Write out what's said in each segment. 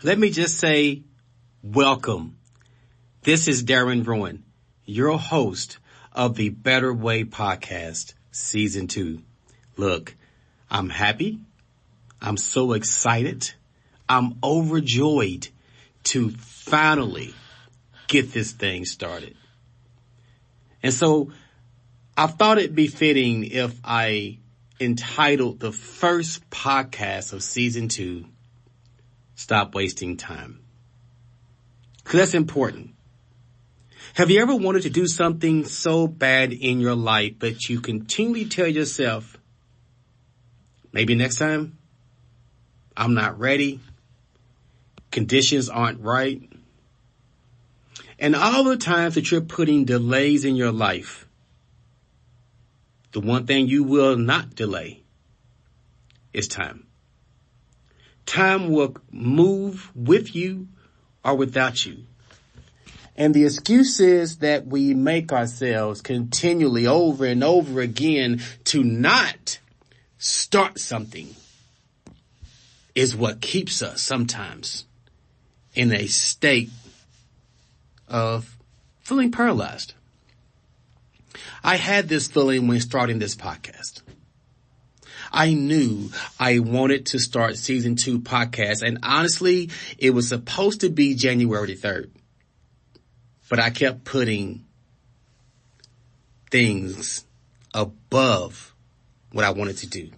Let me just say, welcome. This is Darren Rowan, your host of the Better Way Podcast, Season 2. Look, I'm happy. I'm so excited. I'm overjoyed to finally get this thing started. And so I thought it'd be fitting if I entitled the first podcast of Season 2, Stop Wasting Time. Because that's important. Have you ever wanted to do something so bad in your life, but you continually tell yourself, maybe next time, I'm not ready, conditions aren't right, and all the times that you're putting delays in your life, the one thing you will not delay is time. Time will move with you or without you. And the excuses that we make ourselves continually over and over again to not start something is what keeps us sometimes in a state of feeling paralyzed. I had this feeling when starting this podcast. I knew I wanted to start Season 2 podcast, and honestly, it was supposed to be January 3rd. But I kept putting things above what I wanted to do.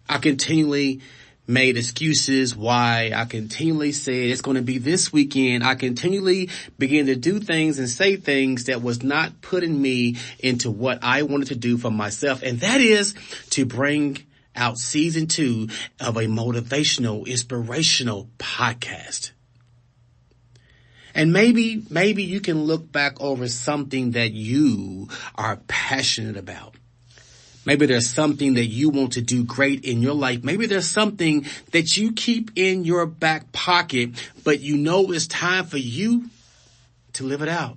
I continually made excuses why. I continually said it's going to be this weekend. I continually began to do things and say things that was not putting me into what I wanted to do for myself. And that is to bring out Season 2 of a motivational, inspirational podcast. And maybe you can look back over something that you are passionate about. Maybe there's something that you want to do great in your life. Maybe there's something that you keep in your back pocket, but you know it's time for you to live it out.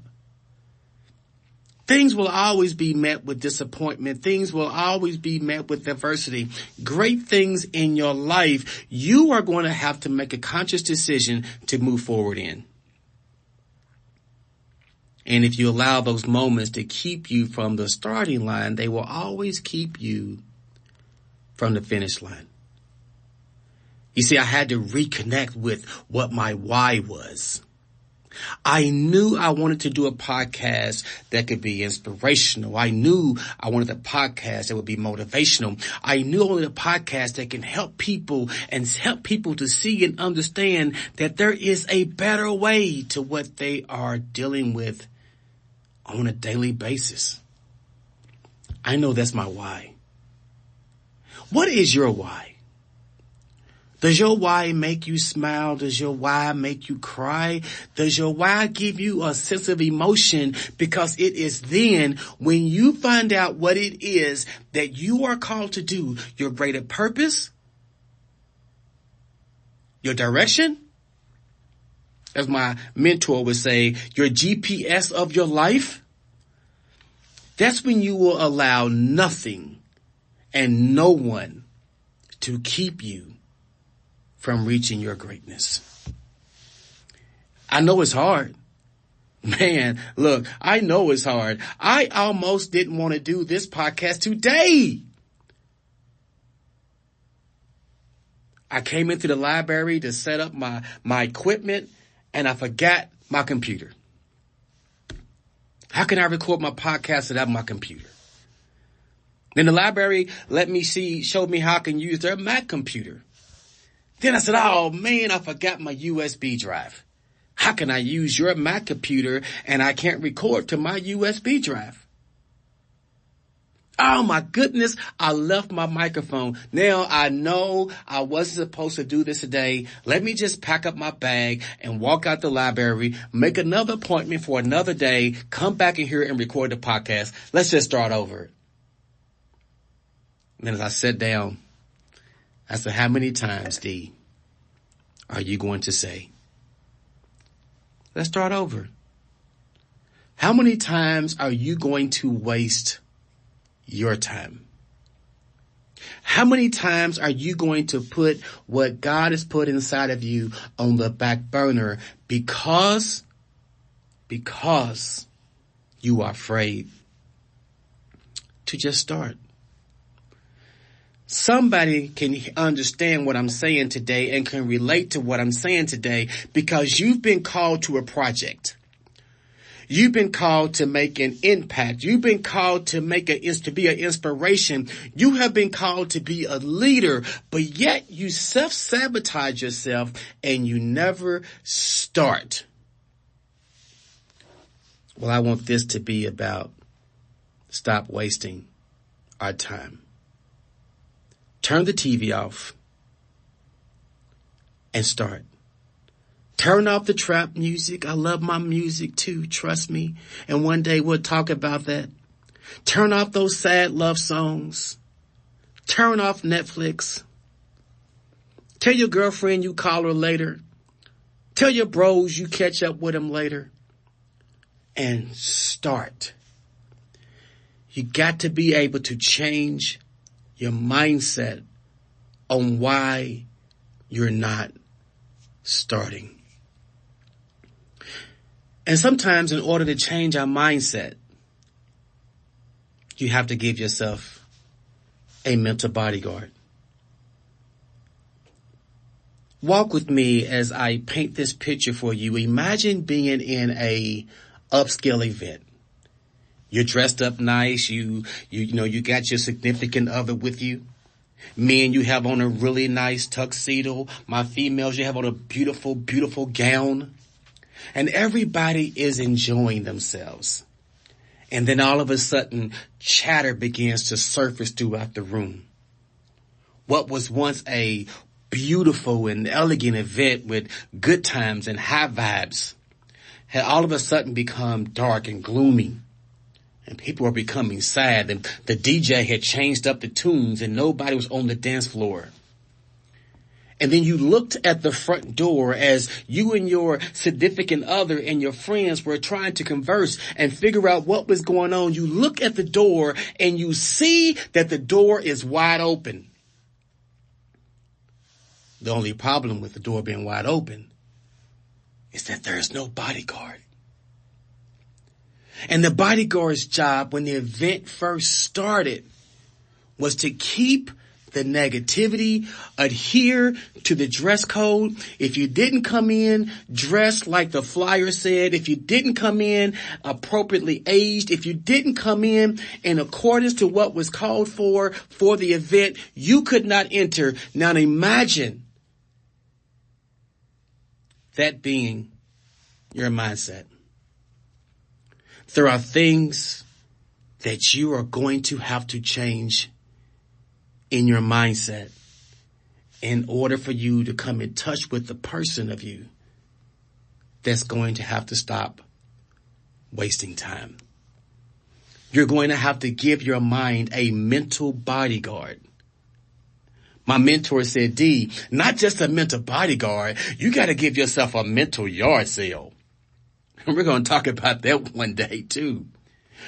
Things will always be met with disappointment. Things will always be met with adversity. Great things in your life, you are going to have to make a conscious decision to move forward in. And if you allow those moments to keep you from the starting line, they will always keep you from the finish line. You see, I had to reconnect with what my why was. I knew I wanted to do a podcast that could be inspirational. I knew I wanted a podcast that would be motivational. I knew I wanted a podcast that can help people and help people to see and understand that there is a better way to what they are dealing with on a daily basis. I know that's my why. What is your why? Does your why make you smile? Does your why make you cry? Does your why give you a sense of emotion? Because it is then when you find out what it is that you are called to do, your greater purpose, your direction, as my mentor would say, your GPS of your life. That's when you will allow nothing and no one to keep you from reaching your greatness. I know it's hard. Man, look, I know it's hard. I almost didn't want to do this podcast today. I came into the library to set up my equipment and I forgot my computer. How can I record my podcast without my computer? Then the library showed me how I can use their Mac computer. Then I said, oh man, I forgot my USB drive. How can I use your Mac computer and I can't record to my USB drive? Oh my goodness, I left my microphone. Now I know I wasn't supposed to do this today. Let me just pack up my bag and walk out the library, make another appointment for another day, come back in here and record the podcast. Let's just start over. And then as I sat down, I said, how many times, D, are you going to say, let's start over? How many times are you going to waste your time? How many times are you going to put what God has put inside of you on the back burner because you are afraid to just start? Somebody can understand what I'm saying today and can relate to what I'm saying today because you've been called to a project. You've been called to make an impact. You've been called to to be an inspiration. You have been called to be a leader, but yet you self-sabotage yourself and you never start. Well, I want this to be about stop wasting our time. Turn the TV off and start. Turn off the trap music. I love my music too, trust me. And one day we'll talk about that. Turn off those sad love songs. Turn off Netflix. Tell your girlfriend you call her later. Tell your bros you catch up with them later. And start. You got to be able to change your mindset on why you're not starting. And sometimes in order to change our mindset, you have to give yourself a mental bodyguard. Walk with me as I paint this picture for you. Imagine being in a upscale event. You're dressed up nice. You got your significant other with you. Men, you have on a really nice tuxedo. My females, you have on a beautiful, beautiful gown. And everybody is enjoying themselves. And then all of a sudden, chatter begins to surface throughout the room. What was once a beautiful and elegant event with good times and high vibes had all of a sudden become dark and gloomy. And people were becoming sad. And the DJ had changed up the tunes and nobody was on the dance floor. And then you looked at the front door as you and your significant other and your friends were trying to converse and figure out what was going on. You look at the door and you see that the door is wide open. The only problem with the door being wide open is that there is no bodyguard. And the bodyguard's job when the event first started was to keep the negativity, adhere to the dress code. If you didn't come in dressed like the flyer said, if you didn't come in appropriately aged, if you didn't come in accordance to what was called for the event, you could not enter. Now imagine that being your mindset. There are things that you are going to have to change in your mindset in order for you to come in touch with the person of you that's going to have to stop wasting time. You're going to have to give your mind a mental bodyguard. My mentor said, D, not just a mental bodyguard, you got to give yourself a mental yard sale. And we're going to talk about that one day too.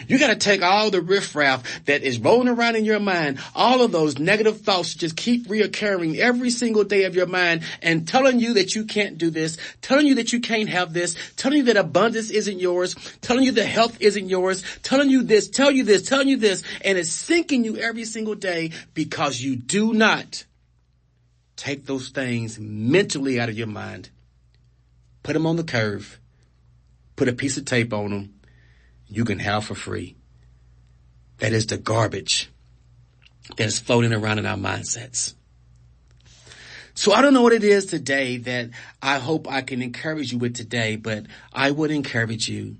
You got to take all the riffraff that is rolling around in your mind, all of those negative thoughts that just keep reoccurring every single day of your mind and telling you that you can't do this, telling you that you can't have this, telling you that abundance isn't yours, telling you that health isn't yours, telling you this, telling you this, telling you this, and it's sinking you every single day because you do not take those things mentally out of your mind, put them on the curve, put a piece of tape on them. You can have for free. That is the garbage that is floating around in our mindsets. So I don't know what it is today that I hope I can encourage you with today, but I would encourage you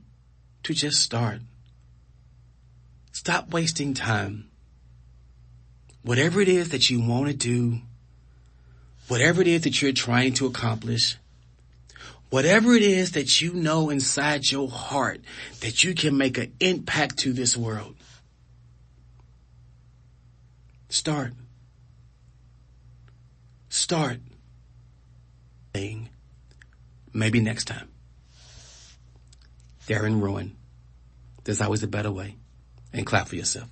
to just start. Stop wasting time. Whatever it is that you want to do, whatever it is that you're trying to accomplish, whatever it is that you know inside your heart that you can make an impact to this world, start. Start. Maybe next time. Darren Rowan. There's always a better way. And clap for yourself.